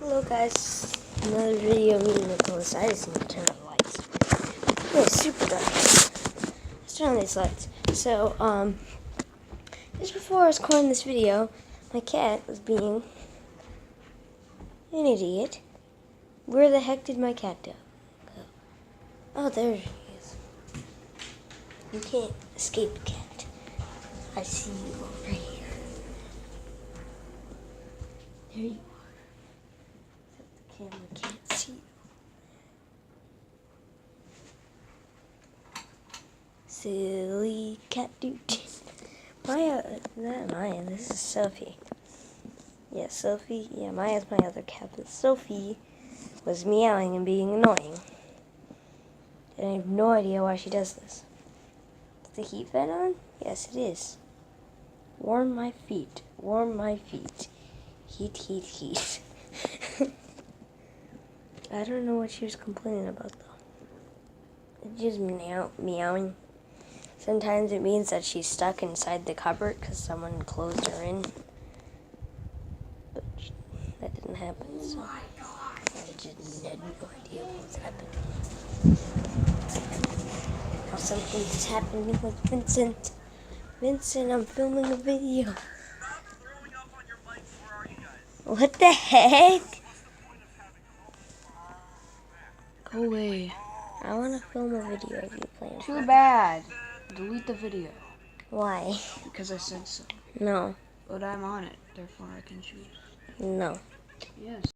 Hello guys, another video of me and Nicholas. I just need to turn on the lights. It's super dark. Let's turn on these lights. So, just before I was recording this video, my cat was being an idiot. Where the heck did my cat go? Oh, there she is. You can't escape, cat. I see you over here. There you are. The camera can't see you. Silly cat dude. Maya, not Maya, this is Sophie. Yeah, Sophie, yeah, Maya's my other cat, but Sophie was meowing and being annoying. And I have no idea why she does this. Is the heat vent on? Yes, it is. Warm my feet, warm my feet. Heat, heat, heat. I don't know what she was complaining about though. It's just meowing. Sometimes it means that she's stuck inside the cupboard because someone closed her in. But that didn't happen, so I just had no idea what was happening. Now something's happening with Vincent. Vincent, I'm filming a video. What the heck? Go away. I want to film a video of you playing. Too bad. Delete the video. Why? Because I said so. No. But I'm on it, therefore I can choose. No. Yes.